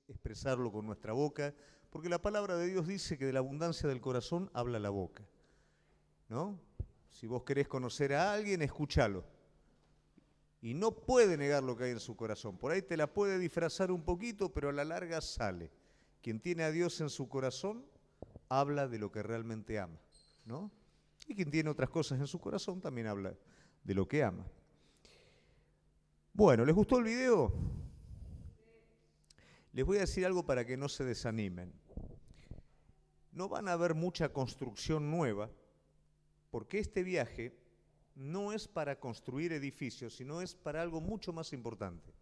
expresarlo con nuestra boca, porque la palabra de Dios dice que de la abundancia del corazón habla la boca, ¿no? Si vos querés conocer a alguien, escúchalo. Y no puede negar lo que hay en su corazón. Por ahí te la puede disfrazar un poquito, pero a la larga sale. Quien tiene a Dios en su corazón, habla de lo que realmente ama, ¿no? Y quien tiene otras cosas en su corazón también habla de lo que ama. Bueno, ¿les gustó el video? Les voy a decir algo para que no se desanimen. No van a ver mucha construcción nueva, porque este viaje no es para construir edificios, sino es para algo mucho más importante.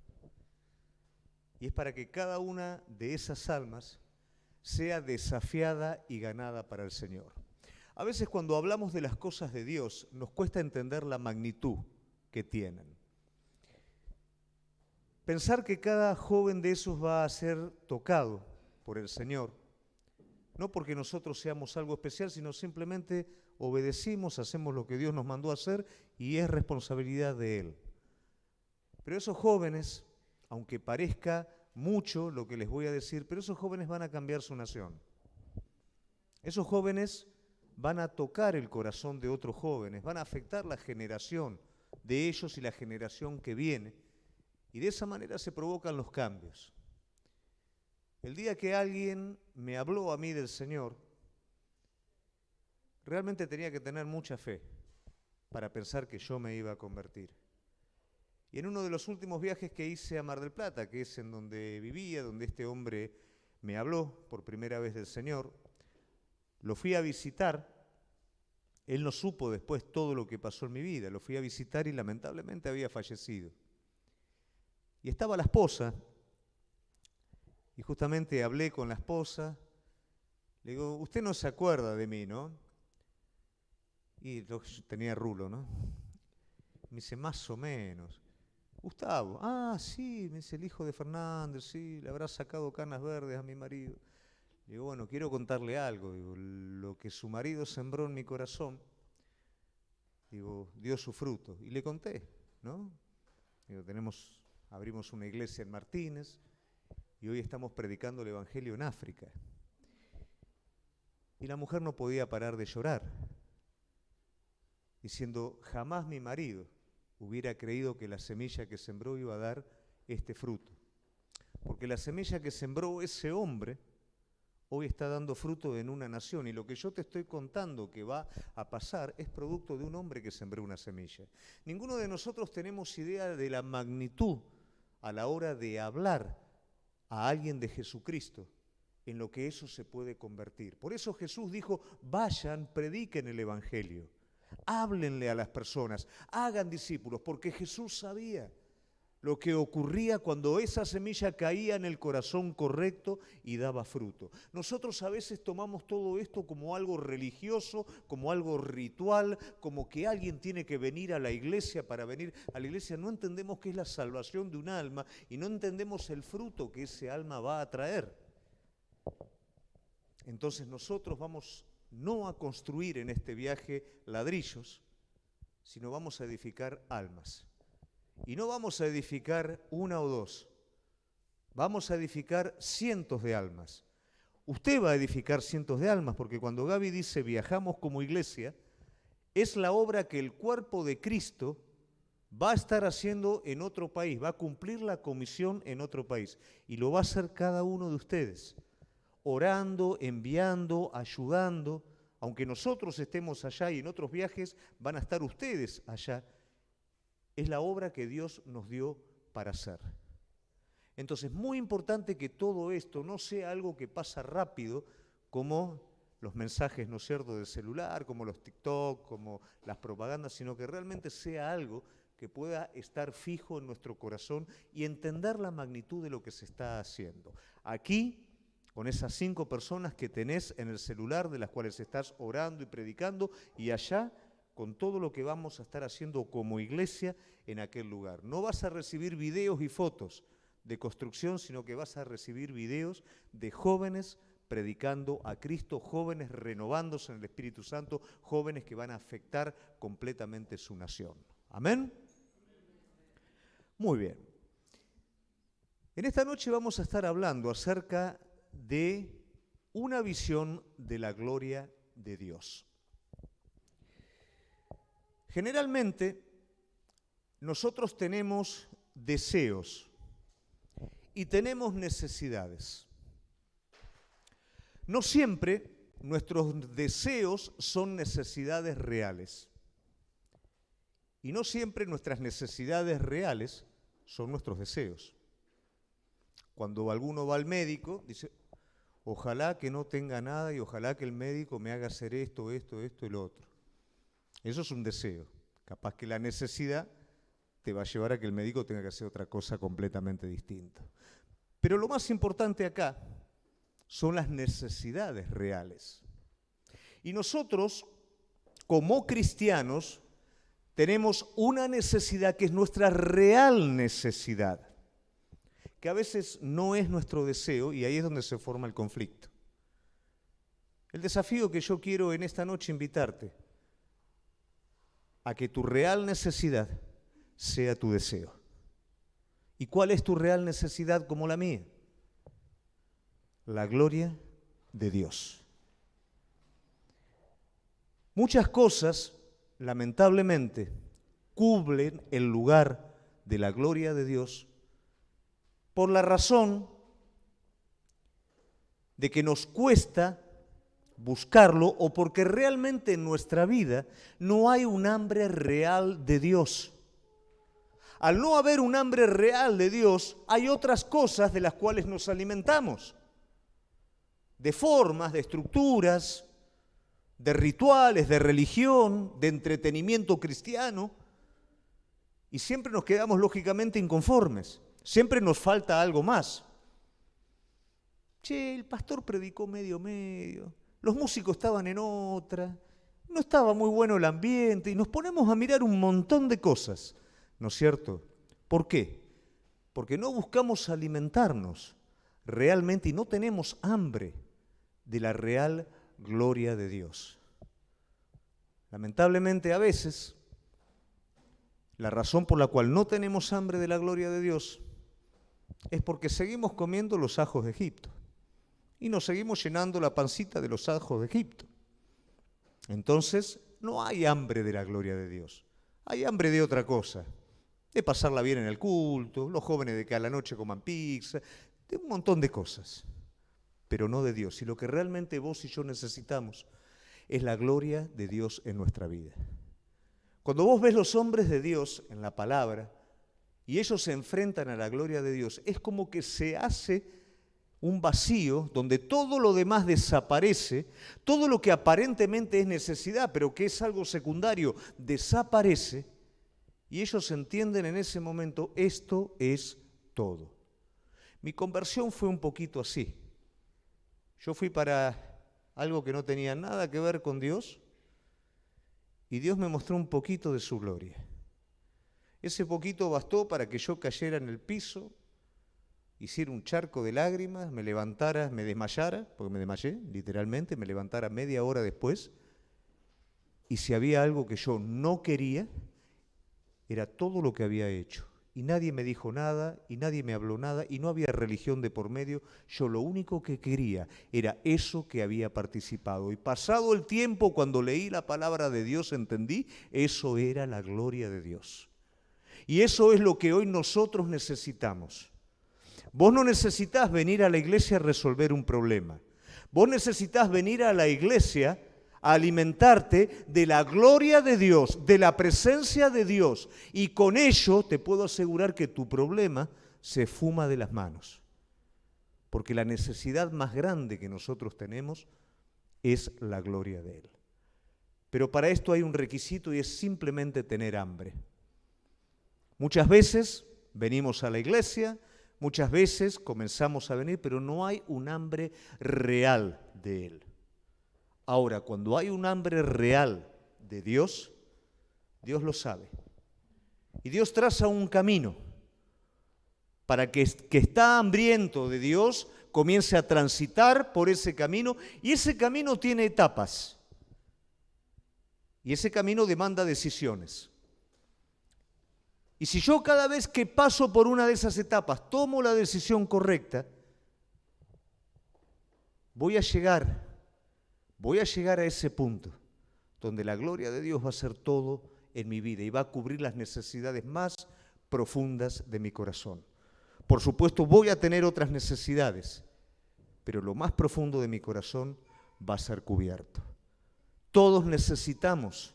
Y es para que cada una de esas almas sea desafiada y ganada para el Señor. A veces cuando hablamos de las cosas de Dios, nos cuesta entender la magnitud que tienen. Pensar que cada joven de esos va a ser tocado por el Señor, no porque nosotros seamos algo especial, sino simplemente obedecimos, hacemos lo que Dios nos mandó a hacer y es responsabilidad de Él. Pero esos jóvenes, aunque parezca mucho lo que les voy a decir, pero esos jóvenes van a cambiar su nación. Esos jóvenes van a tocar el corazón de otros jóvenes, van a afectar la generación de ellos y la generación que viene, y de esa manera se provocan los cambios. El día que alguien me habló a mí del Señor, realmente tenía que tener mucha fe para pensar que yo me iba a convertir. Y en uno de los últimos viajes que hice a Mar del Plata, que es en donde vivía, donde este hombre me habló por primera vez del Señor, lo fui a visitar. Él no supo después todo lo que pasó en mi vida, lo fui a visitar y lamentablemente había fallecido. Y estaba la esposa, y justamente hablé con la esposa, le digo, usted no se acuerda de mí, ¿no? Y yo tenía rulo, ¿no? Me dice, más o menos. Gustavo, ah, sí, me dice el hijo de Fernández, sí, le habrá sacado canas verdes a mi marido. Le digo, bueno, quiero contarle algo, digo, lo que su marido sembró en mi corazón, digo, dio su fruto. Y le conté, ¿no? Digo, abrimos una iglesia en Martínez y hoy estamos predicando el Evangelio en África. Y la mujer no podía parar de llorar, diciendo, jamás mi marido hubiera creído que la semilla que sembró iba a dar este fruto. Porque la semilla que sembró ese hombre hoy está dando fruto en una nación, y lo que yo te estoy contando que va a pasar es producto de un hombre que sembró una semilla. Ninguno de nosotros tenemos idea de la magnitud a la hora de hablar a alguien de Jesucristo, en lo que eso se puede convertir. Por eso Jesús dijo, vayan, prediquen el Evangelio, háblenle a las personas, hagan discípulos, porque Jesús sabía lo que ocurría cuando esa semilla caía en el corazón correcto y daba fruto. Nosotros a veces tomamos todo esto como algo religioso, como algo ritual, como que alguien tiene que venir a la iglesia para venir a la iglesia. No entendemos qué es la salvación de un alma y no entendemos el fruto que ese alma va a traer. Entonces nosotros vamos no a construir en este viaje ladrillos, sino vamos a edificar almas. Y no vamos a edificar una o dos, vamos a edificar cientos de almas. Usted va a edificar cientos de almas, porque cuando Gaby dice viajamos como iglesia, es la obra que el cuerpo de Cristo va a estar haciendo en otro país, va a cumplir la comisión en otro país. Y lo va a hacer cada uno de ustedes, orando, enviando, ayudando. Aunque nosotros estemos allá y en otros viajes van a estar ustedes allá, es la obra que Dios nos dio para hacer. Entonces, muy importante que todo esto no sea algo que pasa rápido, como los mensajes, ¿no es cierto?, del celular, como los TikTok, como las propagandas, sino que realmente sea algo que pueda estar fijo en nuestro corazón y entender la magnitud de lo que se está haciendo. Aquí, con esas 5 personas que tenés en el celular, de las cuales estás orando y predicando, y allá, con todo lo que vamos a estar haciendo como iglesia en aquel lugar. No vas a recibir videos y fotos de construcción, sino que vas a recibir videos de jóvenes predicando a Cristo, jóvenes renovándose en el Espíritu Santo, jóvenes que van a afectar completamente su nación. ¿Amén? Muy bien. En esta noche vamos a estar hablando acerca de una visión de la gloria de Dios. Generalmente, nosotros tenemos deseos y tenemos necesidades. No siempre nuestros deseos son necesidades reales. Y no siempre nuestras necesidades reales son nuestros deseos. Cuando alguno va al médico, dice, ojalá que no tenga nada y ojalá que el médico me haga hacer esto y lo otro. Eso es un deseo. Capaz que la necesidad te va a llevar a que el médico tenga que hacer otra cosa completamente distinta. Pero lo más importante acá son las necesidades reales. Y nosotros, como cristianos, tenemos una necesidad que es nuestra real necesidad, que a veces no es nuestro deseo y ahí es donde se forma el conflicto. El desafío que yo quiero en esta noche invitarte a que tu real necesidad sea tu deseo. ¿Y cuál es tu real necesidad como la mía? La gloria de Dios. Muchas cosas, lamentablemente, cubren el lugar de la gloria de Dios por la razón de que nos cuesta buscarlo o porque realmente en nuestra vida no hay un hambre real de Dios. Al no haber un hambre real de Dios, hay otras cosas de las cuales nos alimentamos, de formas, de estructuras, de rituales, de religión, de entretenimiento cristiano, y siempre nos quedamos lógicamente inconformes, siempre nos falta algo más. Che, el pastor predicó medio, los músicos estaban en otra, no estaba muy bueno el ambiente, y nos ponemos a mirar un montón de cosas, ¿no es cierto? ¿Por qué? Porque no buscamos alimentarnos realmente y no tenemos hambre de la real gloria de Dios. Lamentablemente a veces la razón por la cual no tenemos hambre de la gloria de Dios es porque seguimos comiendo los ajos de Egipto y nos seguimos llenando la pancita de los ajos de Egipto. Entonces no hay hambre de la gloria de Dios, hay hambre de otra cosa, de pasarla bien en el culto, los jóvenes de que a la noche coman pizza, de un montón de cosas, pero no de Dios. Y lo que realmente vos y yo necesitamos es la gloria de Dios en nuestra vida. Cuando vos ves los hombres de Dios en la palabra y ellos se enfrentan a la gloria de Dios, es como que se hace un vacío donde todo lo demás desaparece, todo lo que aparentemente es necesidad, pero que es algo secundario, desaparece, y ellos entienden en ese momento, esto es todo. Mi conversión fue un poquito así. Yo fui para algo que no tenía nada que ver con Dios, y Dios me mostró un poquito de su gloria. Ese poquito bastó para que yo cayera en el piso, hiciera un charco de lágrimas, me levantara, me desmayara, porque me desmayé, literalmente, me levantara media hora después, y si había algo que yo no quería, era todo lo que había hecho. Y nadie me dijo nada, y nadie me habló nada, y no había religión de por medio. Yo lo único que quería era eso que había participado. Y pasado el tiempo, cuando leí la palabra de Dios, entendí, eso era la gloria de Dios. Y eso es lo que hoy nosotros necesitamos. Vos no necesitás venir a la iglesia a resolver un problema. Vos necesitás venir a la iglesia a alimentarte de la gloria de Dios, de la presencia de Dios. Y con ello te puedo asegurar que tu problema se fuma de las manos. Porque la necesidad más grande que nosotros tenemos es la gloria de Él. Pero para esto hay un requisito y es simplemente tener hambre. Muchas veces venimos a la iglesia, muchas veces comenzamos a venir, pero no hay un hambre real de Él. Ahora, cuando hay un hambre real de Dios, Dios lo sabe. Y Dios traza un camino para que está hambriento de Dios comience a transitar por ese camino, y ese camino tiene etapas. Y ese camino demanda decisiones. Y si yo cada vez que paso por una de esas etapas tomo la decisión correcta, voy a llegar a ese punto donde la gloria de Dios va a ser todo en mi vida y va a cubrir las necesidades más profundas de mi corazón. Por supuesto, voy a tener otras necesidades, pero lo más profundo de mi corazón va a ser cubierto. Todos necesitamos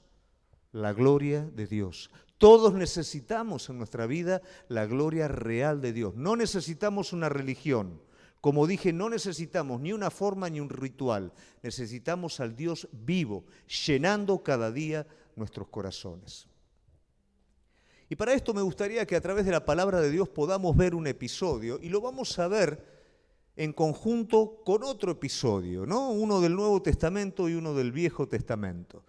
la gloria de Dios. Todos necesitamos en nuestra vida la gloria real de Dios. No necesitamos una religión. Como dije, no necesitamos ni una forma ni un ritual. Necesitamos al Dios vivo, llenando cada día nuestros corazones. Y para esto me gustaría que a través de la palabra de Dios podamos ver un episodio, y lo vamos a ver en conjunto con otro episodio, ¿no? Uno del Nuevo Testamento y uno del Viejo Testamento.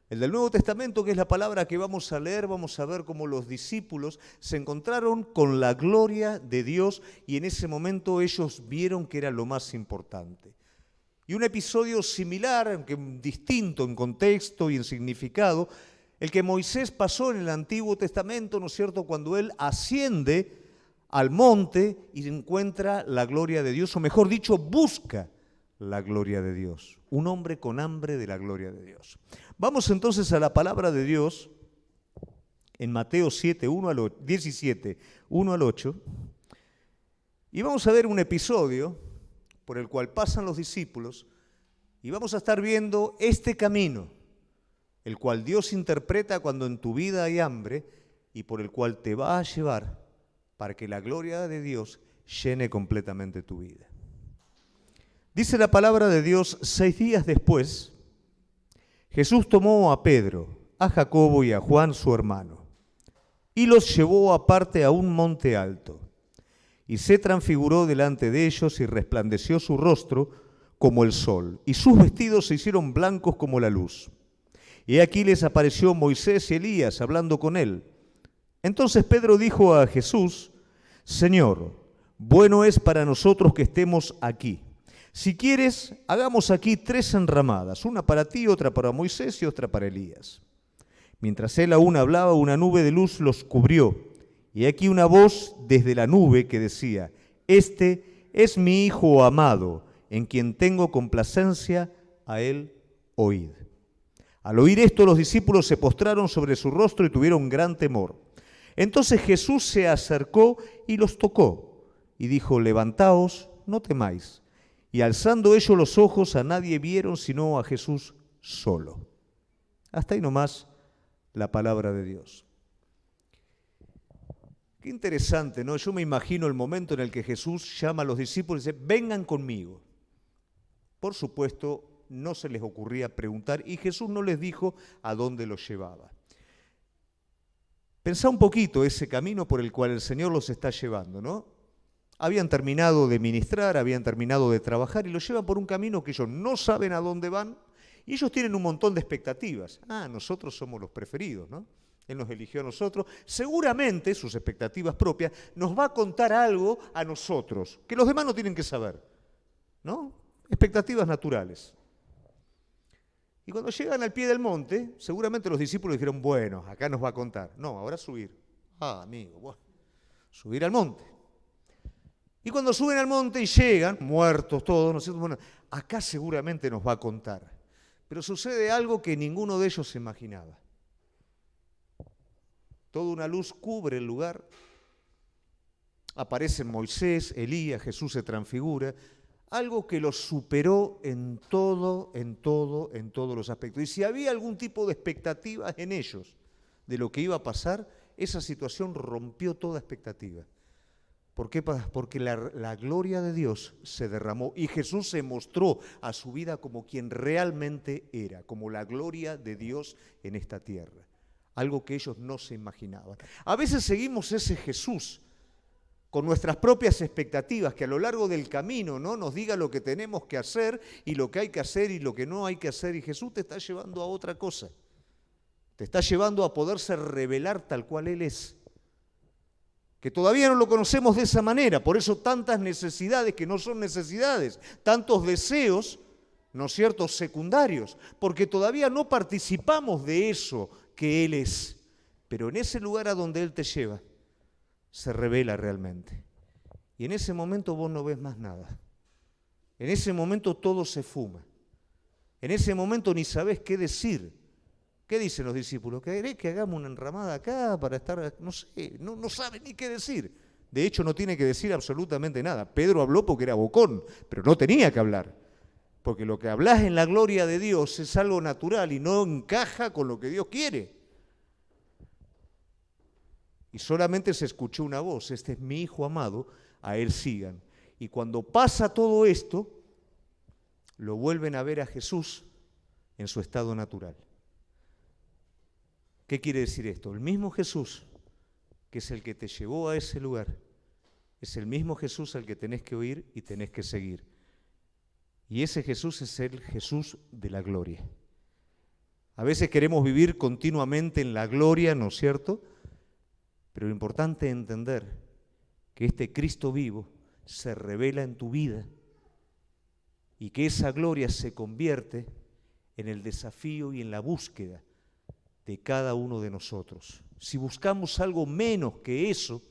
El del Nuevo Testamento, que es la palabra que vamos a leer, vamos a ver cómo los discípulos se encontraron con la gloria de Dios y en ese momento ellos vieron que era lo más importante. Y un episodio similar, aunque distinto en contexto y en significado, el que Moisés pasó en el Antiguo Testamento, ¿no es cierto?, cuando él asciende al monte y encuentra la gloria de Dios, o mejor dicho, busca la gloria de Dios. Un hombre con hambre de la gloria de Dios. Vamos entonces a la palabra de Dios en Mateo 17, 1 al 8, y vamos a ver un episodio por el cual pasan los discípulos y vamos a estar viendo este camino, el cual Dios interpreta cuando en tu vida hay hambre y por el cual te va a llevar para que la gloria de Dios llene completamente tu vida. Dice la palabra de Dios: 6 días después, Jesús tomó a Pedro, a Jacobo y a Juan su hermano, y los llevó aparte a un monte alto, y se transfiguró delante de ellos y resplandeció su rostro como el sol, y sus vestidos se hicieron blancos como la luz. Y aquí les apareció Moisés y Elías hablando con él. Entonces Pedro dijo a Jesús: Señor, bueno es para nosotros que estemos aquí. Si quieres, hagamos aquí 3 enramadas, una para ti, otra para Moisés y otra para Elías. Mientras él aún hablaba, una nube de luz los cubrió, y aquí una voz desde la nube que decía: Este es mi Hijo amado, en quien tengo complacencia, a él oíd. Al oír esto, los discípulos se postraron sobre su rostro y tuvieron gran temor. Entonces Jesús se acercó y los tocó, y dijo: Levantaos, no temáis. Y alzando ellos los ojos, a nadie vieron sino a Jesús solo. Hasta ahí nomás la palabra de Dios. Qué interesante, ¿no? Yo me imagino el momento en el que Jesús llama a los discípulos y dice: vengan conmigo. Por supuesto, no se les ocurría preguntar y Jesús no les dijo a dónde los llevaba. Pensá un poquito ese camino por el cual el Señor los está llevando, ¿no? Habían terminado de ministrar, habían terminado de trabajar y los llevan por un camino que ellos no saben a dónde van y ellos tienen un montón de expectativas. Nosotros somos los preferidos, ¿no? Él nos eligió a nosotros. Seguramente sus expectativas propias nos va a contar algo a nosotros que los demás no tienen que saber, ¿no? Expectativas naturales. Y cuando llegan al pie del monte, seguramente los discípulos dijeron: bueno, acá nos va a contar. No, ahora subir. Amigo, bueno, subir al monte. Y cuando suben al monte y llegan, muertos todos, ¿no es cierto? Bueno, acá seguramente nos va a contar. Pero sucede algo que ninguno de ellos se imaginaba. Toda una luz cubre el lugar. Aparecen Moisés, Elías, Jesús se transfigura. Algo que los superó en todos los aspectos. Y si había algún tipo de expectativas en ellos de lo que iba a pasar, esa situación rompió toda expectativa. ¿Por qué? Porque la gloria de Dios se derramó y Jesús se mostró a su vida como quien realmente era, como la gloria de Dios en esta tierra. Algo que ellos no se imaginaban. A veces seguimos ese Jesús con nuestras propias expectativas, que a lo largo del camino, ¿no?, nos diga lo que tenemos que hacer y lo que hay que hacer y lo que no hay que hacer. Y Jesús te está llevando a otra cosa. Te está llevando a poderse revelar tal cual Él es. Que todavía no lo conocemos de esa manera, por eso tantas necesidades que no son necesidades, tantos deseos, ¿no es cierto?, secundarios, porque todavía no participamos de eso que Él es. Pero en ese lugar a donde Él te lleva, se revela realmente. Y en ese momento vos no ves más nada. En ese momento todo se fuma. En ese momento ni sabés qué decir. ¿Qué dicen los discípulos? ¿Querés que hagamos una enramada acá para estar? No sé, no saben ni qué decir. De hecho, no tiene que decir absolutamente nada. Pedro habló porque era bocón, pero no tenía que hablar. Porque lo que hablas en la gloria de Dios es algo natural y no encaja con lo que Dios quiere. Y solamente se escuchó una voz: este es mi Hijo amado, a Él sigan. Y cuando pasa todo esto, lo vuelven a ver a Jesús en su estado natural. ¿Qué quiere decir esto? El mismo Jesús, que es el que te llevó a ese lugar, es el mismo Jesús al que tenés que oír y tenés que seguir. Y ese Jesús es el Jesús de la gloria. A veces queremos vivir continuamente en la gloria, ¿no es cierto? Pero lo importante es entender que este Cristo vivo se revela en tu vida y que esa gloria se convierte en el desafío y en la búsqueda de cada uno de nosotros. Si buscamos algo menos que eso,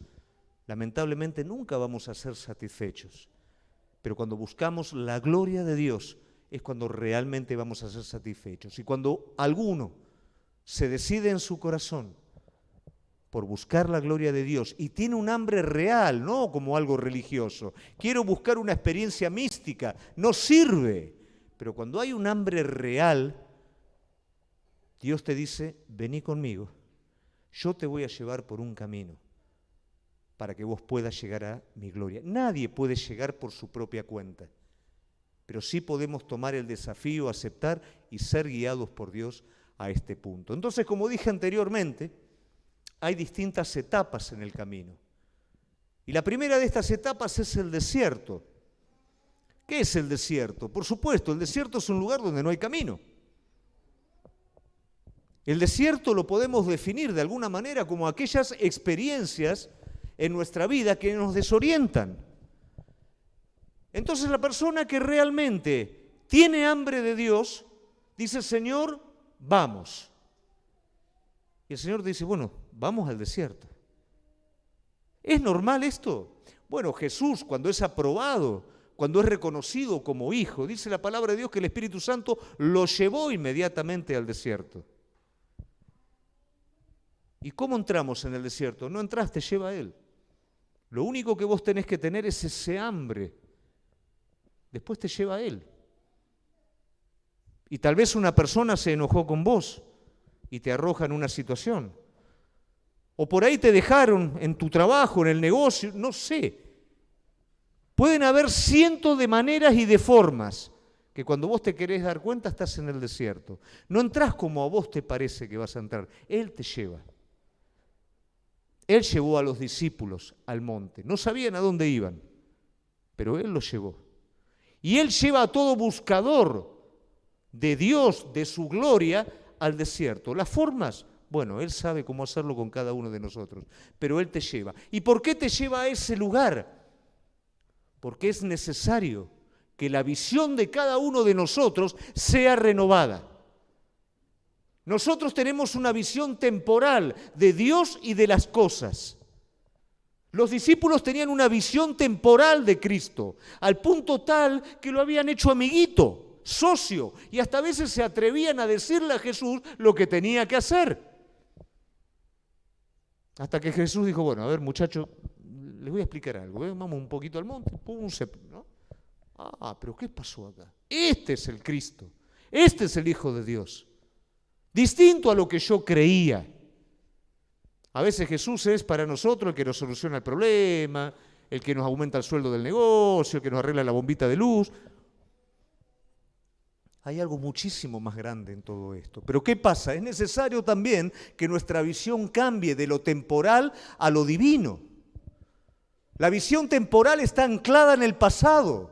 lamentablemente nunca vamos a ser satisfechos. Pero cuando buscamos la gloria de Dios es cuando realmente vamos a ser satisfechos. Y cuando alguno se decide en su corazón por buscar la gloria de Dios y tiene un hambre real, no como algo religioso, quiero buscar una experiencia mística, no sirve. Pero cuando hay un hambre real, Dios te dice: vení conmigo, yo te voy a llevar por un camino para que vos puedas llegar a mi gloria. Nadie puede llegar por su propia cuenta, pero sí podemos tomar el desafío, aceptar y ser guiados por Dios a este punto. Entonces, como dije anteriormente, hay distintas etapas en el camino. Y la primera de estas etapas es el desierto. ¿Qué es el desierto? Por supuesto, el desierto es un lugar donde no hay camino. El desierto lo podemos definir de alguna manera como aquellas experiencias en nuestra vida que nos desorientan. Entonces la persona que realmente tiene hambre de Dios dice: Señor, vamos. Y el Señor dice: bueno, vamos al desierto. ¿Es normal esto? Bueno, Jesús, cuando es aprobado, cuando es reconocido como hijo, dice la palabra de Dios que el Espíritu Santo lo llevó inmediatamente al desierto. ¿Y cómo entramos en el desierto? No entras, te lleva a Él. Lo único que vos tenés que tener es ese hambre. Después te lleva a Él. Y tal vez una persona se enojó con vos y te arroja en una situación. O por ahí te dejaron en tu trabajo, en el negocio, no sé. Pueden haber cientos de maneras y de formas que cuando vos te querés dar cuenta estás en el desierto. No entrás como a vos te parece que vas a entrar. Él te lleva. Él llevó a los discípulos al monte. No sabían a dónde iban, pero Él los llevó. Y Él lleva a todo buscador de Dios, de su gloria, al desierto. Las formas, bueno, Él sabe cómo hacerlo con cada uno de nosotros, pero Él te lleva. ¿Y por qué te lleva a ese lugar? Porque es necesario que la visión de cada uno de nosotros sea renovada. Nosotros tenemos una visión temporal de Dios y de las cosas. Los discípulos tenían una visión temporal de Cristo, al punto tal que lo habían hecho amiguito, socio, y hasta a veces se atrevían a decirle a Jesús lo que tenía que hacer. Hasta que Jesús dijo: bueno, a ver, muchachos, les voy a explicar algo, vamos un poquito al monte, ¿no? Pero ¿qué pasó acá? Este es el Cristo, este es el Hijo de Dios. Distinto a lo que yo creía. A veces Jesús es para nosotros el que nos soluciona el problema, el que nos aumenta el sueldo del negocio, el que nos arregla la bombita de luz. Hay algo muchísimo más grande en todo esto. Pero ¿qué pasa? Es necesario también que nuestra visión cambie de lo temporal a lo divino. La visión temporal está anclada en el pasado.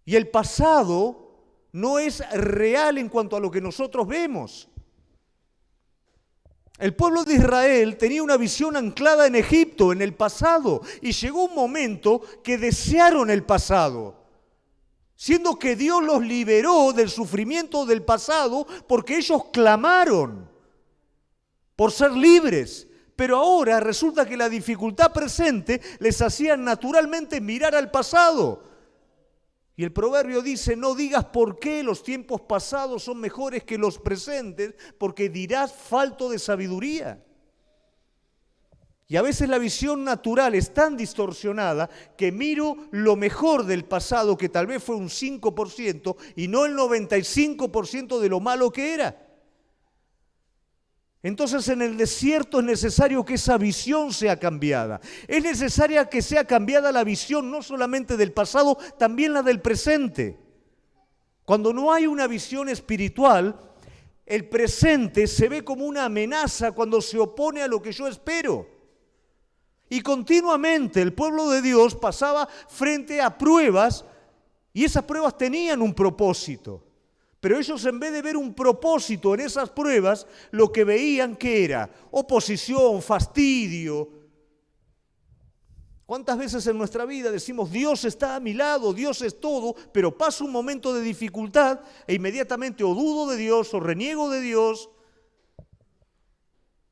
Y el pasado no es real en cuanto a lo que nosotros vemos. El pueblo de Israel tenía una visión anclada en Egipto, en el pasado, y llegó un momento que desearon el pasado, siendo que Dios los liberó del sufrimiento del pasado porque ellos clamaron. por ser libres. Pero ahora resulta que la dificultad presente les hacía naturalmente mirar al pasado. Y el proverbio dice, no digas por qué los tiempos pasados son mejores que los presentes, porque dirás falto de sabiduría. Y a veces la visión natural es tan distorsionada que miro lo mejor del pasado, que tal vez fue un 5%, y no el 95% de lo malo que era. Entonces en el desierto es necesario que esa visión sea cambiada. Es necesaria que sea cambiada la visión no solamente del pasado, también la del presente. Cuando no hay una visión espiritual, el presente se ve como una amenaza cuando se opone a lo que yo espero. Y continuamente el pueblo de Dios pasaba frente a pruebas y esas pruebas tenían un propósito. Pero ellos, en vez de ver un propósito en esas pruebas, lo que veían que era oposición, fastidio. ¿Cuántas veces en nuestra vida decimos, Dios está a mi lado, Dios es todo, pero pasa un momento de dificultad e inmediatamente o dudo de Dios o reniego de Dios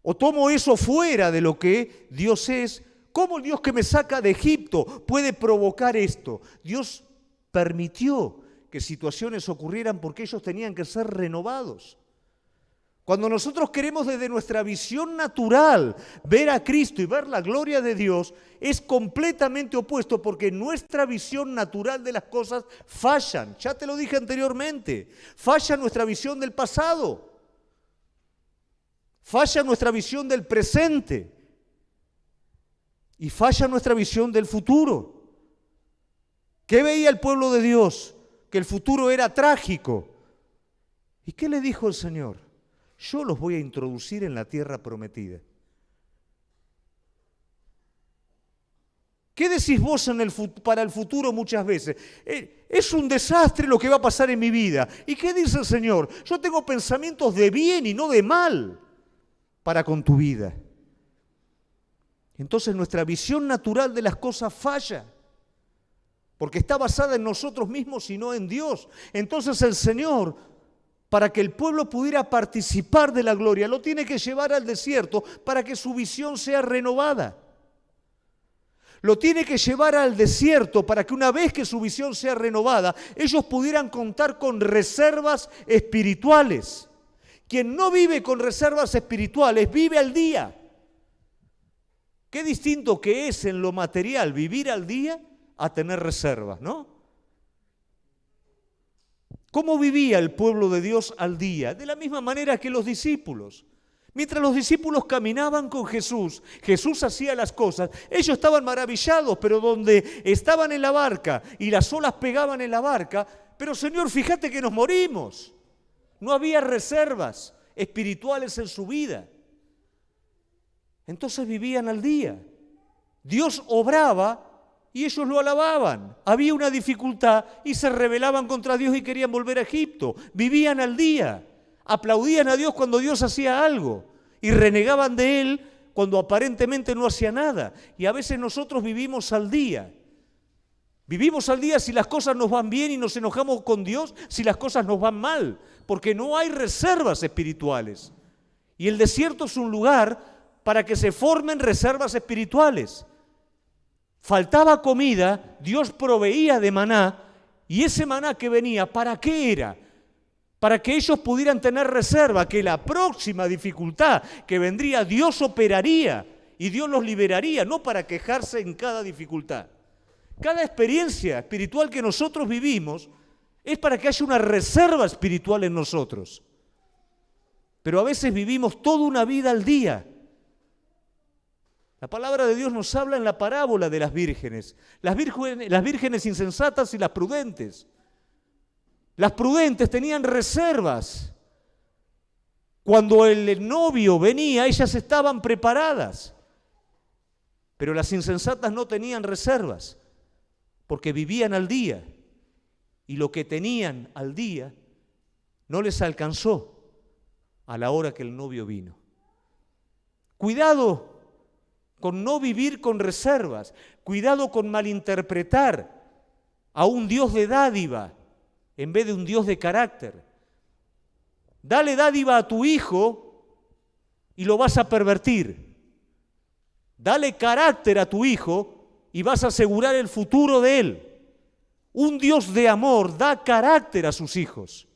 o tomo eso fuera de lo que Dios es? ¿Cómo el Dios que me saca de Egipto puede provocar esto? Dios permitió que situaciones ocurrieran porque ellos tenían que ser renovados. Cuando nosotros queremos desde nuestra visión natural ver a Cristo y ver la gloria de Dios, es completamente opuesto porque nuestra visión natural de las cosas fallan. Ya te lo dije anteriormente, falla nuestra visión del pasado, falla nuestra visión del presente y falla nuestra visión del futuro. ¿Qué veía el pueblo de Dios? Que el futuro era trágico. ¿Y qué le dijo el Señor? Yo los voy a introducir en la tierra prometida. ¿Qué decís vos para el futuro muchas veces? Es un desastre lo que va a pasar en mi vida. ¿Y qué dice el Señor? Yo tengo pensamientos de bien y no de mal para con tu vida. Entonces nuestra visión natural de las cosas falla, porque está basada en nosotros mismos y no en Dios. Entonces el Señor, para que el pueblo pudiera participar de la gloria, lo tiene que llevar al desierto para que su visión sea renovada. Lo tiene que llevar al desierto para que una vez que su visión sea renovada, ellos pudieran contar con reservas espirituales. Quien no vive con reservas espirituales vive al día. Qué distinto que es en lo material vivir al día a tener reservas, ¿no? ¿Cómo vivía el pueblo de Dios al día? De la misma manera que los discípulos. Mientras los discípulos caminaban con Jesús, Jesús hacía las cosas, ellos estaban maravillados, pero donde estaban en la barca y las olas pegaban en la barca, pero Señor, fíjate que nos morimos. No había reservas espirituales en su vida. Entonces vivían al día. Dios obraba y ellos lo alababan. Había una dificultad y se rebelaban contra Dios y querían volver a Egipto. Vivían al día. Aplaudían a Dios cuando Dios hacía algo y renegaban de Él cuando aparentemente no hacía nada. Y a veces nosotros vivimos al día. Vivimos al día si las cosas nos van bien y nos enojamos con Dios, si las cosas nos van mal, porque no hay reservas espirituales. Y el desierto es un lugar para que se formen reservas espirituales. Faltaba comida, Dios proveía de maná, y ese maná que venía, ¿para qué era? Para que ellos pudieran tener reserva, que la próxima dificultad que vendría, Dios operaría y Dios los liberaría, no para quejarse en cada dificultad. Cada experiencia espiritual que nosotros vivimos es para que haya una reserva espiritual en nosotros. Pero a veces vivimos toda una vida al día. La palabra de Dios nos habla en la parábola de las vírgenes insensatas y las prudentes. Las prudentes tenían reservas. Cuando el novio venía, ellas estaban preparadas. Pero las insensatas no tenían reservas, porque vivían al día. Y lo que tenían al día no les alcanzó a la hora que el novio vino. Cuidado con no vivir con reservas. Cuidado con malinterpretar a un Dios de dádiva en vez de un Dios de carácter. Dale dádiva a tu hijo y lo vas a pervertir. Dale carácter a tu hijo y vas a asegurar el futuro de él. Un Dios de amor da carácter a sus hijos.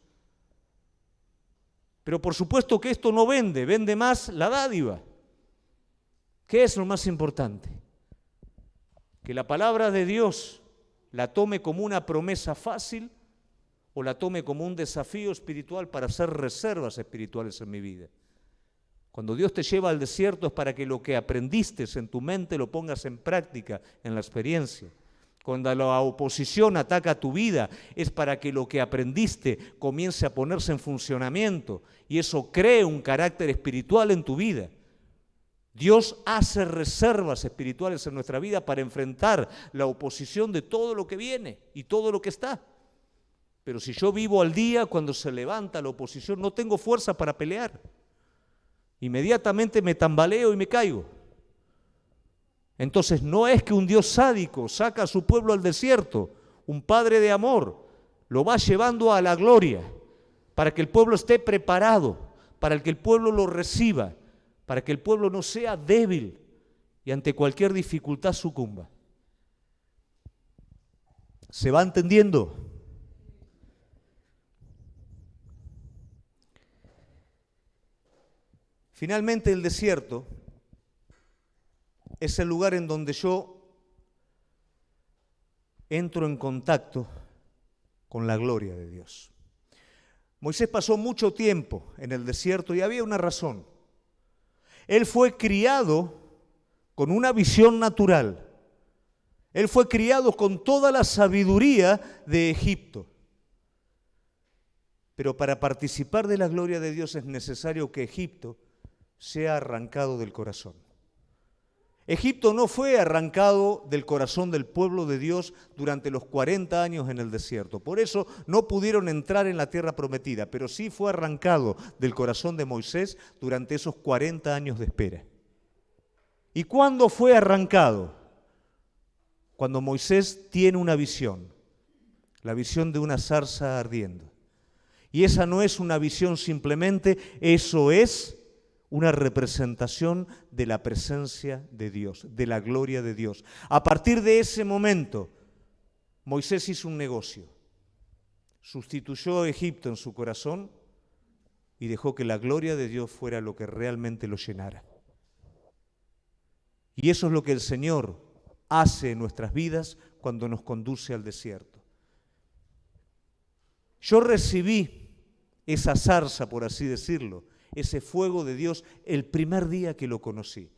Pero por supuesto que esto no vende, vende más la dádiva. ¿Qué es lo más importante? Que la palabra de Dios la tome como una promesa fácil o la tome como un desafío espiritual para hacer reservas espirituales en mi vida. Cuando Dios te lleva al desierto es para que lo que aprendiste en tu mente lo pongas en práctica, en la experiencia. Cuando la oposición ataca tu vida es para que lo que aprendiste comience a ponerse en funcionamiento y eso cree un carácter espiritual en tu vida. Dios hace reservas espirituales en nuestra vida para enfrentar la oposición de todo lo que viene y todo lo que está. Pero si yo vivo al día, cuando se levanta la oposición, no tengo fuerza para pelear. Inmediatamente me tambaleo y me caigo. Entonces no es que un Dios sádico saca a su pueblo al desierto, un Padre de amor lo va llevando a la gloria para que el pueblo esté preparado, para que el pueblo lo reciba, para que el pueblo no sea débil y ante cualquier dificultad sucumba. ¿Se va entendiendo? Finalmente, el desierto es el lugar en donde yo entro en contacto con la gloria de Dios. Moisés pasó mucho tiempo en el desierto y había una razón. Él fue criado con una visión natural. Él fue criado con toda la sabiduría de Egipto. Pero para participar de la gloria de Dios es necesario que Egipto sea arrancado del corazón. Egipto no fue arrancado del corazón del pueblo de Dios durante los 40 años en el desierto. Por eso no pudieron entrar en la tierra prometida, pero sí fue arrancado del corazón de Moisés durante esos 40 años de espera. ¿Y cuándo fue arrancado? Cuando Moisés tiene una visión, la visión de una zarza ardiendo. Y esa no es una visión simplemente, eso es una representación de la presencia de Dios, de la gloria de Dios. A partir de ese momento, Moisés hizo un negocio. Sustituyó a Egipto en su corazón y dejó que la gloria de Dios fuera lo que realmente lo llenara. Y eso es lo que el Señor hace en nuestras vidas cuando nos conduce al desierto. Yo recibí esa zarza, por así decirlo, ese fuego de Dios el primer día que lo conocí.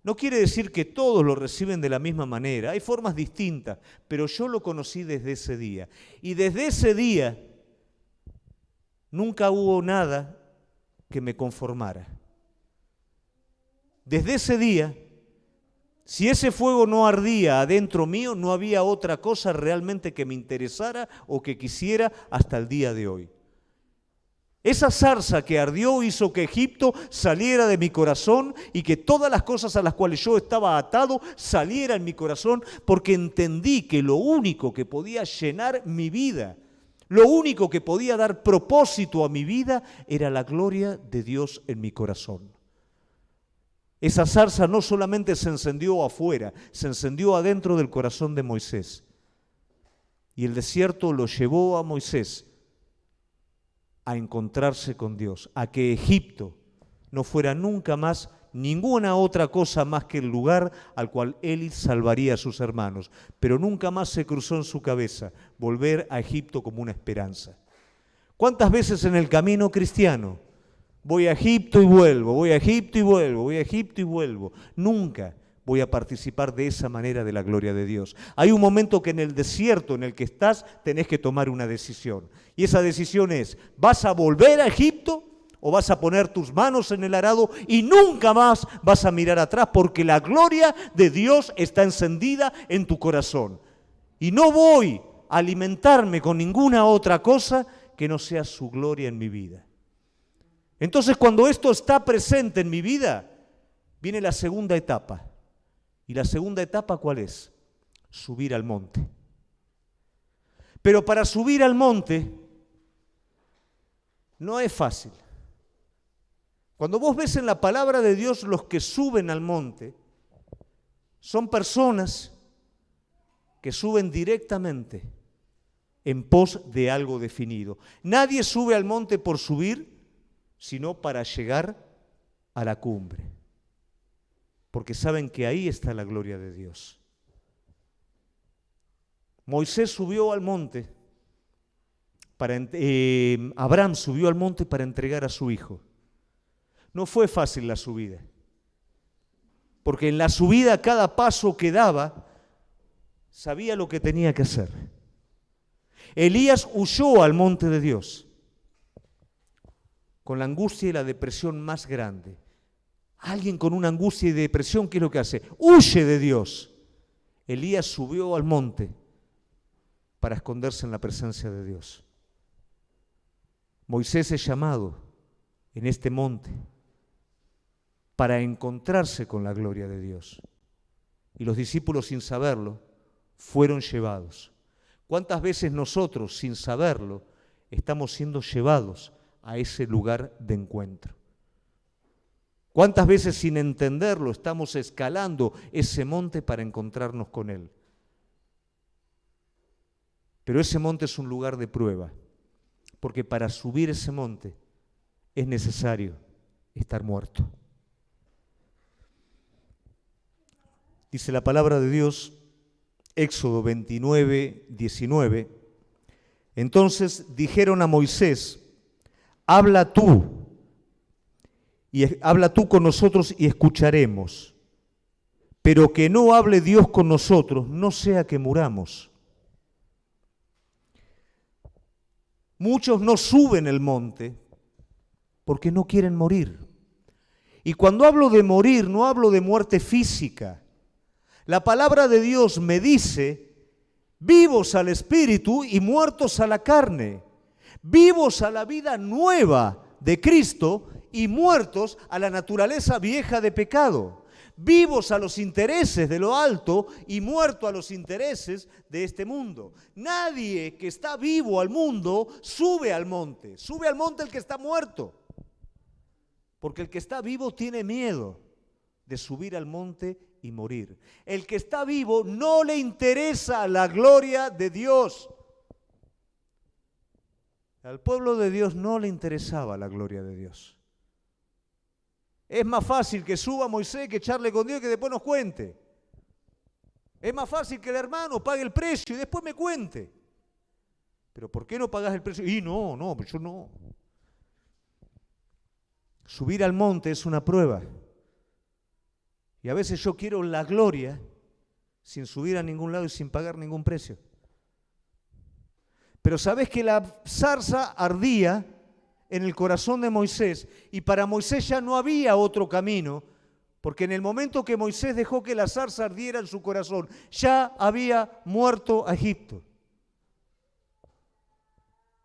No quiere decir que todos lo reciben de la misma manera, hay formas distintas, pero yo lo conocí desde ese día. Y desde ese día nunca hubo nada que me conformara. Desde ese día, si ese fuego no ardía adentro mío, no había otra cosa realmente que me interesara o que quisiera hasta el día de hoy. Esa zarza que ardió hizo que Egipto saliera de mi corazón y que todas las cosas a las cuales yo estaba atado salieran en mi corazón, porque entendí que lo único que podía llenar mi vida, lo único que podía dar propósito a mi vida era la gloria de Dios en mi corazón. Esa zarza no solamente se encendió afuera, se encendió adentro del corazón de Moisés. Y el desierto lo llevó a Moisés a encontrarse con Dios, a que Egipto no fuera nunca más ninguna otra cosa más que el lugar al cual él salvaría a sus hermanos. Pero nunca más se cruzó en su cabeza volver a Egipto como una esperanza. ¿Cuántas veces en el camino cristiano voy a Egipto y vuelvo, voy a Egipto y vuelvo, voy a Egipto y vuelvo? Nunca voy a participar de esa manera de la gloria de Dios. Hay un momento que en el desierto en el que estás tenés que tomar una decisión. Y esa decisión es, ¿vas a volver a Egipto o vas a poner tus manos en el arado y nunca más vas a mirar atrás? Porque la gloria de Dios está encendida en tu corazón. Y no voy a alimentarme con ninguna otra cosa que no sea su gloria en mi vida. Entonces, cuando esto está presente en mi vida, viene la segunda etapa. ¿Y la segunda etapa cuál es? Subir al monte. Pero para subir al monte no es fácil. Cuando vos ves en la palabra de Dios los que suben al monte, son personas que suben directamente en pos de algo definido. Nadie sube al monte por subir, sino para llegar a la cumbre, porque saben que ahí está la gloria de Dios. Moisés subió al monte, Abraham subió al monte para entregar a su hijo. No fue fácil la subida, porque en la subida cada paso que daba sabía lo que tenía que hacer. Elías huyó al monte de Dios con la angustia y la depresión más grande. Alguien con una angustia y depresión, ¿qué es lo que hace? Huye de Dios. Elías subió al monte para esconderse en la presencia de Dios. Moisés es llamado en este monte para encontrarse con la gloria de Dios. Y los discípulos, sin saberlo, fueron llevados. ¿Cuántas veces nosotros, sin saberlo, estamos siendo llevados a ese lugar de encuentro? ¿Cuántas veces, sin entenderlo, estamos escalando ese monte para encontrarnos con Él? Pero ese monte es un lugar de prueba, porque para subir ese monte es necesario estar muerto. Dice la palabra de Dios, Éxodo 29, 19. Entonces dijeron a Moisés: habla tú con nosotros y escucharemos, pero que no hable Dios con nosotros, no sea que muramos. Muchos no suben el monte porque no quieren morir. Y cuando hablo de morir, no hablo de muerte física. La palabra de Dios me dice: vivos al espíritu y muertos a la carne. Vivos a la vida nueva de Cristo y muertos a la naturaleza vieja de pecado. Vivos a los intereses de lo alto y muertos a los intereses de este mundo. Nadie que está vivo al mundo sube al monte. Sube al monte el que está muerto. Porque el que está vivo tiene miedo de subir al monte y morir. El que está vivo no le interesa la gloria de Dios. Al pueblo de Dios no le interesaba la gloria de Dios. Es más fácil que suba Moisés que echarle con Dios y que después nos cuente. Es más fácil que el hermano pague el precio y después me cuente. Pero ¿por qué no pagás el precio? Y no, yo no. Subir al monte es una prueba. Y a veces yo quiero la gloria sin subir a ningún lado y sin pagar ningún precio. Pero sabés que la zarza ardía en el corazón de Moisés y para Moisés ya no había otro camino, porque en el momento que Moisés dejó que la zarza ardiera en su corazón, ya había muerto a Egipto.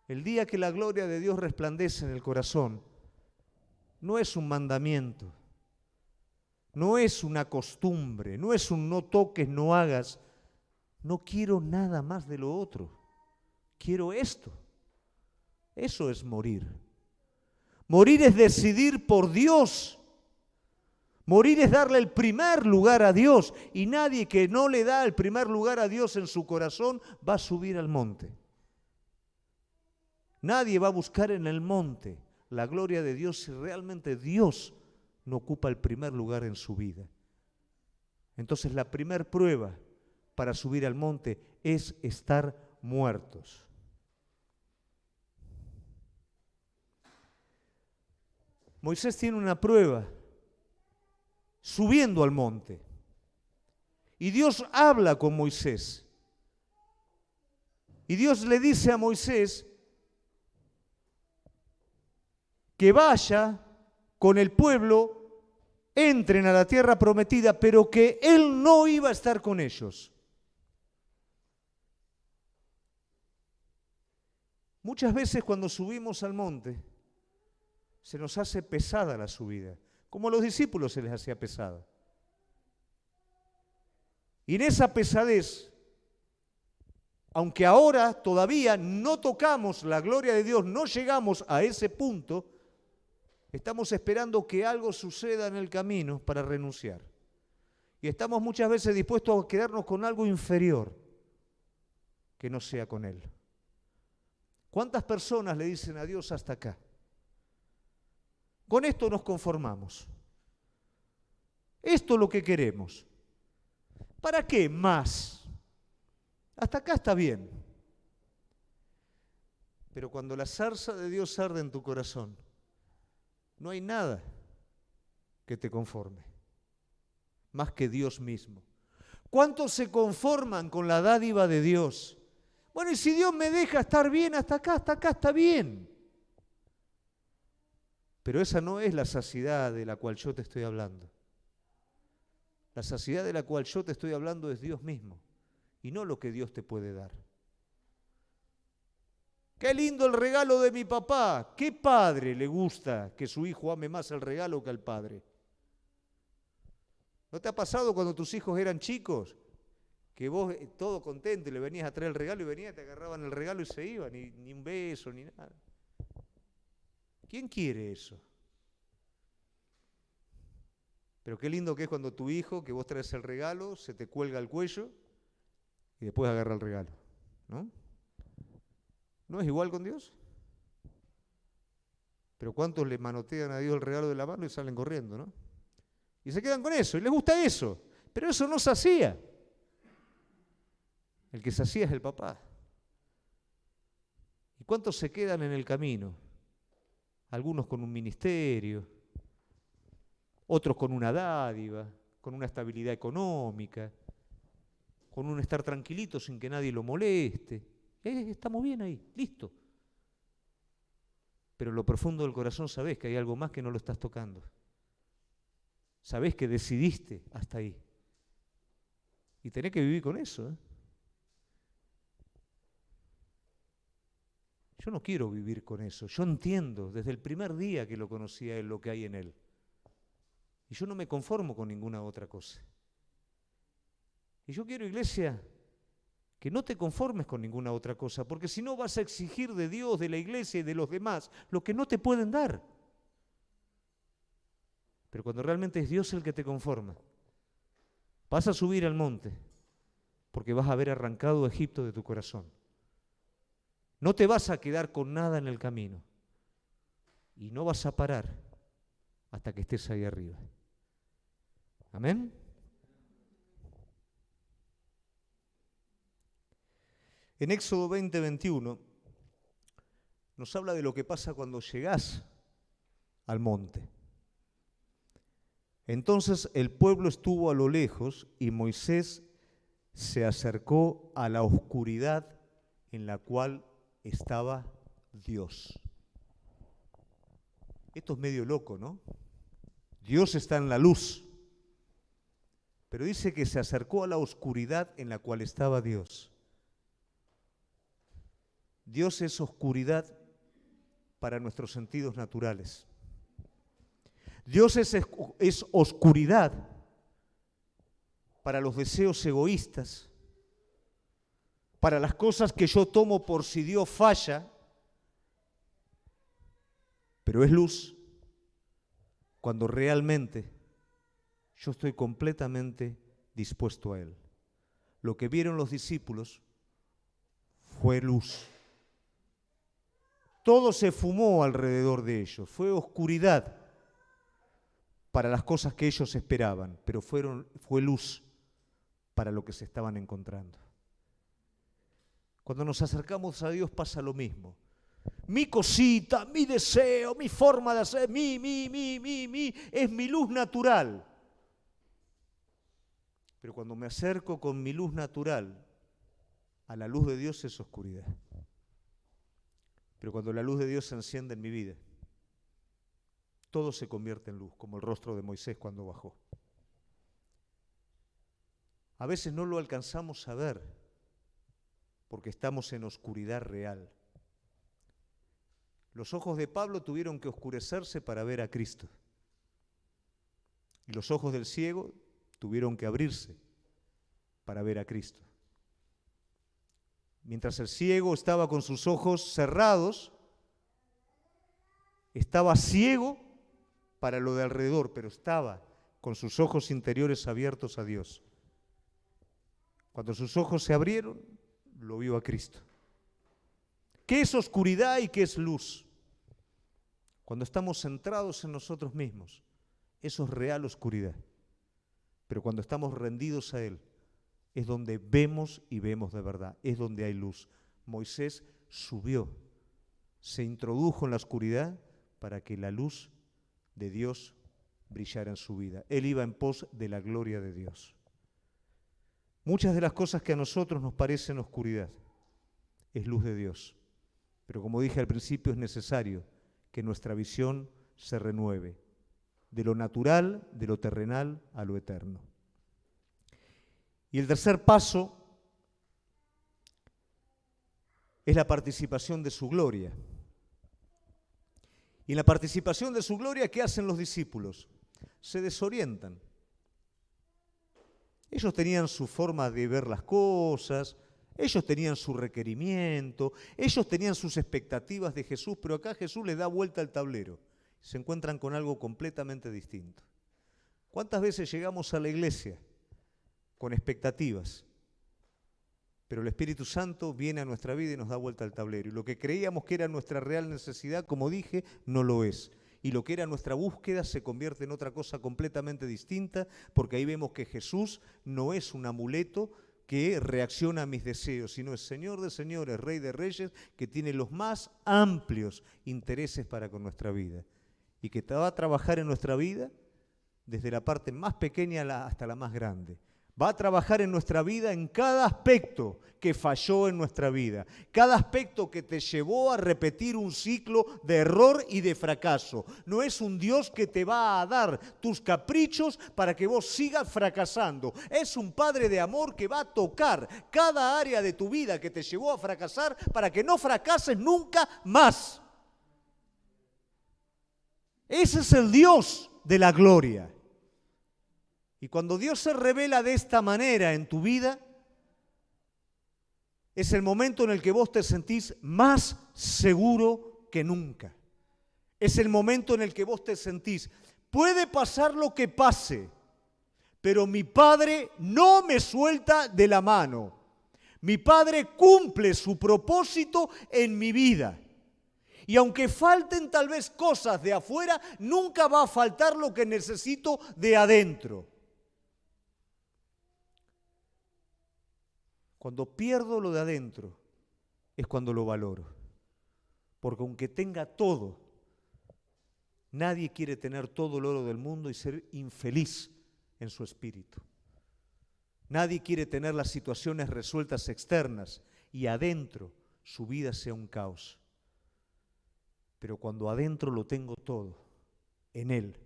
El día que la gloria de Dios resplandece en el corazón, no es un mandamiento, no es una costumbre, no es un no toques, no hagas. No quiero nada más de lo otro. Quiero esto. Eso es morir. Morir es decidir por Dios. Morir es darle el primer lugar a Dios. Y nadie que no le da el primer lugar a Dios en su corazón va a subir al monte. Nadie va a buscar en el monte la gloria de Dios si realmente Dios no ocupa el primer lugar en su vida. Entonces la primer prueba para subir al monte es estar muertos. Moisés tiene una prueba subiendo al monte. Y Dios habla con Moisés. Y Dios le dice a Moisés que vaya con el pueblo, entren a la tierra prometida, pero que él no iba a estar con ellos. Muchas veces cuando subimos al monte, se nos hace pesada la subida, como a los discípulos se les hacía pesada. Y en esa pesadez, aunque ahora todavía no tocamos la gloria de Dios, no llegamos a ese punto, Estamos esperando que algo suceda en el camino para renunciar. Y estamos muchas veces dispuestos a quedarnos con algo inferior que no sea con Él. ¿Cuántas personas le dicen a Dios hasta acá? Con esto nos conformamos. Esto es lo que queremos. ¿Para qué más? Hasta acá está bien. Pero cuando la zarza de Dios arde en tu corazón, no hay nada que te conforme, más que Dios mismo. ¿Cuántos se conforman con la dádiva de Dios? Bueno, y si Dios me deja estar bien hasta acá está bien. Pero esa no es la saciedad de la cual yo te estoy hablando. La saciedad de la cual yo te estoy hablando es Dios mismo y no lo que Dios te puede dar. Qué lindo el regalo de mi papá. ¿Qué padre le gusta que su hijo ame más el regalo que al padre? ¿No te ha pasado cuando tus hijos eran chicos? Que vos todo contento le venías a traer el regalo y venías, te agarraban el regalo y se iban, ni un beso, ni nada. ¿Quién quiere eso? Pero qué lindo que es cuando tu hijo, que vos traes el regalo, se te cuelga al cuello y después agarra el regalo, ¿no? ¿No es igual con Dios? Pero ¿cuántos le manotean a Dios el regalo de la mano y salen corriendo, ¿no? Y se quedan con eso, y les gusta eso. Pero eso no sacía. El que sacía es el papá. ¿Y cuántos se quedan en el camino? Algunos con un ministerio, otros con una dádiva, con una estabilidad económica, con un estar tranquilito sin que nadie lo moleste. Estamos bien ahí, listo. Pero en lo profundo del corazón sabés que hay algo más que no lo estás tocando. Sabés que decidiste hasta ahí. Y tenés que vivir con eso, ¿eh? Yo no quiero vivir con eso. Yo entiendo desde el primer día que lo conocí a Él lo que hay en Él. Y yo no me conformo con ninguna otra cosa. Y yo quiero, iglesia, que no te conformes con ninguna otra cosa, porque si no vas a exigir de Dios, de la iglesia y de los demás lo que no te pueden dar. Pero cuando realmente es Dios el que te conforma, vas a subir al monte, porque vas a haber arrancado Egipto de tu corazón. No te vas a quedar con nada en el camino y no vas a parar hasta que estés ahí arriba. Amén. En Éxodo 20:21 nos habla de lo que pasa cuando llegás al monte. Entonces el pueblo estuvo a lo lejos y Moisés se acercó a la oscuridad en la cual estaba Dios. Esto es medio loco, ¿no? Dios está en la luz, pero dice que se acercó a la oscuridad en la cual estaba Dios. Dios es oscuridad para nuestros sentidos naturales. Dios es oscuridad para los deseos egoístas, para las cosas que yo tomo por si Dios falla, pero es luz cuando realmente yo estoy completamente dispuesto a Él. Lo que vieron los discípulos fue luz. Todo se fumó alrededor de ellos, fue oscuridad para las cosas que ellos esperaban, pero fue luz para lo que se estaban encontrando. Cuando nos acercamos a Dios pasa lo mismo. Mi cosita, mi deseo, mi forma de hacer, es mi luz natural. Pero cuando me acerco con mi luz natural a la luz de Dios es oscuridad. Pero cuando la luz de Dios se enciende en mi vida, todo se convierte en luz, como el rostro de Moisés cuando bajó. A veces no lo alcanzamos a ver porque estamos en oscuridad real. Los ojos de Pablo tuvieron que oscurecerse para ver a Cristo. Y los ojos del ciego tuvieron que abrirse para ver a Cristo. Mientras el ciego estaba con sus ojos cerrados, estaba ciego para lo de alrededor, pero estaba con sus ojos interiores abiertos a Dios. Cuando sus ojos se abrieron, lo vio a Cristo. ¿Qué es oscuridad y qué es luz? Cuando estamos centrados en nosotros mismos, eso es real oscuridad. Pero cuando estamos rendidos a Él, es donde vemos y vemos de verdad, es donde hay luz. Moisés subió, se introdujo en la oscuridad para que la luz de Dios brillara en su vida. Él iba en pos de la gloria de Dios. Muchas de las cosas que a nosotros nos parecen oscuridad es luz de Dios. Pero como dije al principio, es necesario que nuestra visión se renueve de lo natural, de lo terrenal a lo eterno. Y el tercer paso es la participación de su gloria. Y en la participación de su gloria, ¿qué hacen los discípulos? Se desorientan. Ellos tenían su forma de ver las cosas, ellos tenían su requerimiento, ellos tenían sus expectativas de Jesús, pero acá Jesús les da vuelta al tablero. Se encuentran con algo completamente distinto. ¿Cuántas veces llegamos a la iglesia con expectativas? Pero el Espíritu Santo viene a nuestra vida y nos da vuelta al tablero. Y lo que creíamos que era nuestra real necesidad, como dije, no lo es. Y lo que era nuestra búsqueda se convierte en otra cosa completamente distinta, porque ahí vemos que Jesús no es un amuleto que reacciona a mis deseos, sino es Señor de señores, Rey de reyes, que tiene los más amplios intereses para con nuestra vida. Y que va a trabajar en nuestra vida desde la parte más pequeña hasta la más grande. Va a trabajar en nuestra vida en cada aspecto que falló en nuestra vida, cada aspecto que te llevó a repetir un ciclo de error y de fracaso. No es un Dios que te va a dar tus caprichos para que vos sigas fracasando. Es un Padre de amor que va a tocar cada área de tu vida que te llevó a fracasar para que no fracases nunca más. Ese es el Dios de la gloria. Y cuando Dios se revela de esta manera en tu vida, es el momento en el que vos te sentís más seguro que nunca. Es el momento en el que vos te sentís, puede pasar lo que pase, pero mi Padre no me suelta de la mano. Mi Padre cumple su propósito en mi vida. Y aunque falten tal vez cosas de afuera, nunca va a faltar lo que necesito de adentro. Cuando pierdo lo de adentro, es cuando lo valoro. Porque aunque tenga todo, nadie quiere tener todo el oro del mundo y ser infeliz en su espíritu. Nadie quiere tener las situaciones resueltas externas y adentro su vida sea un caos. Pero cuando adentro lo tengo todo, en Él,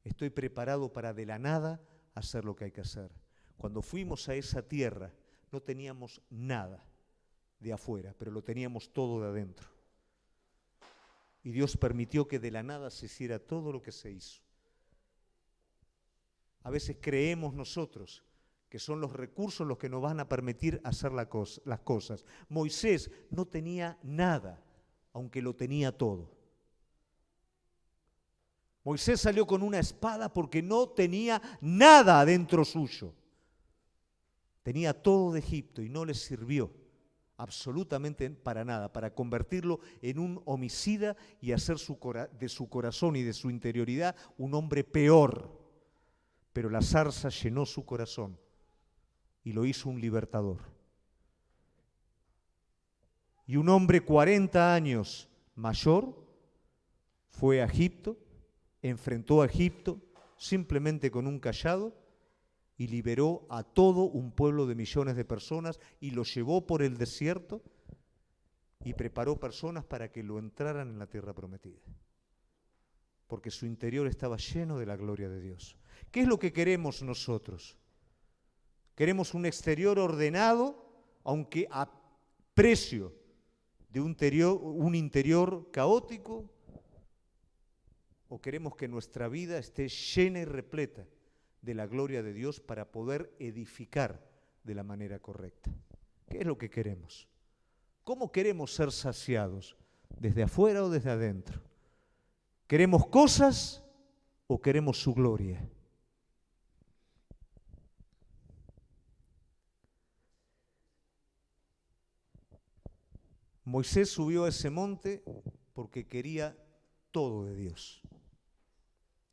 estoy preparado para de la nada hacer lo que hay que hacer. Cuando fuimos a esa tierra, no teníamos nada de afuera, pero lo teníamos todo de adentro. Y Dios permitió que de la nada se hiciera todo lo que se hizo. A veces creemos nosotros que son los recursos los que nos van a permitir hacer las cosas. Moisés no tenía nada, aunque lo tenía todo. Moisés salió con una espada porque no tenía nada adentro suyo. Tenía todo de Egipto y no le sirvió absolutamente para nada, para convertirlo en un homicida y hacer de su corazón y de su interioridad un hombre peor. Pero la zarza llenó su corazón y lo hizo un libertador. Y un hombre 40 años mayor fue a Egipto, enfrentó a Egipto simplemente con un cayado y liberó a todo un pueblo de millones de personas y lo llevó por el desierto y preparó personas para que lo entraran en la tierra prometida. Porque su interior estaba lleno de la gloria de Dios. ¿Qué es lo que queremos nosotros? ¿Queremos un exterior ordenado, aunque a precio de un interior caótico? ¿O queremos que nuestra vida esté llena y repleta de la gloria de Dios para poder edificar de la manera correcta? ¿Qué es lo que queremos? ¿Cómo queremos ser saciados? ¿Desde afuera o desde adentro? ¿Queremos cosas o queremos su gloria? Moisés subió a ese monte porque quería todo de Dios.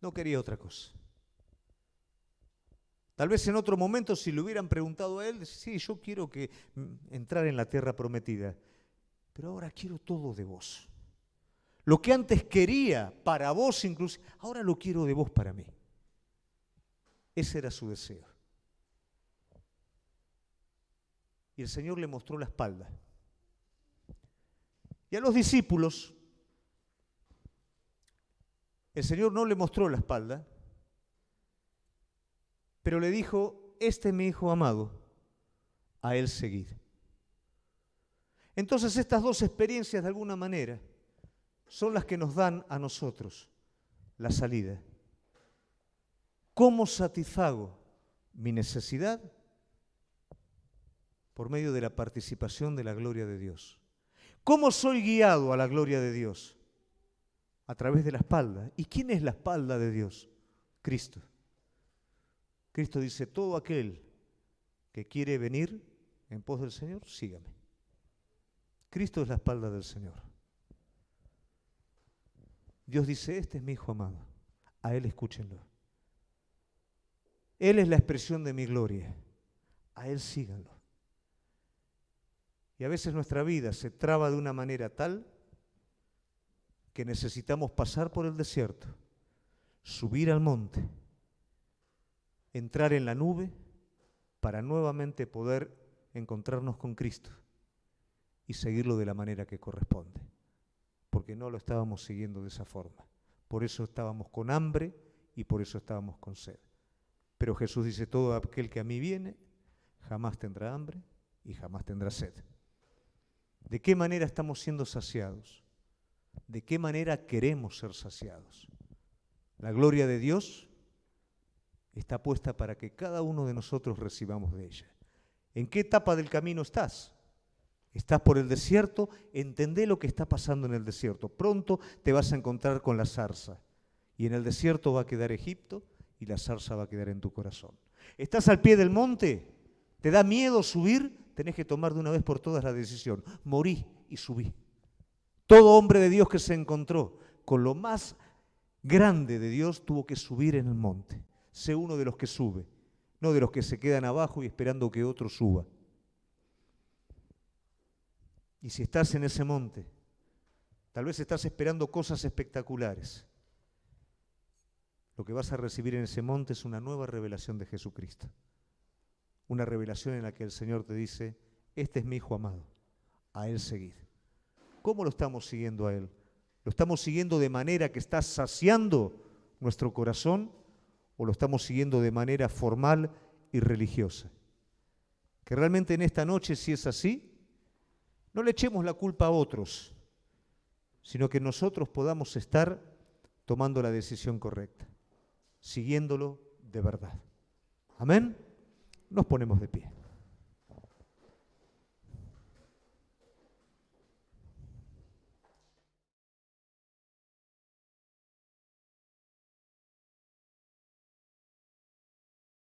No quería otra cosa. Tal vez en otro momento, si le hubieran preguntado a él, sí, yo quiero entrar en la tierra prometida, pero ahora quiero todo de vos. Lo que antes quería para vos incluso, ahora lo quiero de vos para mí. Ese era su deseo. Y el Señor le mostró la espalda. Y a los discípulos, el Señor no le mostró la espalda, pero le dijo, este es mi Hijo amado, a Él seguid. Entonces estas dos experiencias de alguna manera son las que nos dan a nosotros la salida. ¿Cómo satisfago mi necesidad? Por medio de la participación de la gloria de Dios. ¿Cómo soy guiado a la gloria de Dios? A través de la espalda. ¿Y quién es la espalda de Dios? Cristo. Cristo dice, todo aquel que quiere venir en pos del Señor, sígame. Cristo es la espalda del Señor. Dios dice, este es mi Hijo amado, a Él escúchenlo. Él es la expresión de mi gloria, a Él síganlo. Y a veces nuestra vida se traba de una manera tal que necesitamos pasar por el desierto, subir al monte, entrar en la nube para nuevamente poder encontrarnos con Cristo y seguirlo de la manera que corresponde, porque no lo estábamos siguiendo de esa forma. Por eso estábamos con hambre y por eso estábamos con sed. Pero Jesús dice, todo aquel que a mí viene jamás tendrá hambre y jamás tendrá sed. ¿De qué manera estamos siendo saciados? ¿De qué manera queremos ser saciados? La gloria de Dios está puesta para que cada uno de nosotros recibamos de ella. ¿En qué etapa del camino estás? ¿Estás por el desierto? Entendé lo que está pasando en el desierto. Pronto te vas a encontrar con la zarza. Y en el desierto va a quedar Egipto y la zarza va a quedar en tu corazón. ¿Estás al pie del monte? ¿Te da miedo subir? Tenés que tomar de una vez por todas la decisión. Morí y subí. Todo hombre de Dios que se encontró con lo más grande de Dios tuvo que subir en el monte. Sé uno de los que sube, no de los que se quedan abajo y esperando que otro suba. Y si estás en ese monte, tal vez estás esperando cosas espectaculares. Lo que vas a recibir en ese monte es una nueva revelación de Jesucristo. Una revelación en la que el Señor te dice, este es mi Hijo amado, a Él seguid. ¿Cómo lo estamos siguiendo a Él? ¿Lo estamos siguiendo de manera que está saciando nuestro corazón o lo estamos siguiendo de manera formal y religiosa? Que realmente en esta noche, si es así, no le echemos la culpa a otros, sino que nosotros podamos estar tomando la decisión correcta, siguiéndolo de verdad. Amén. Nos ponemos de pie.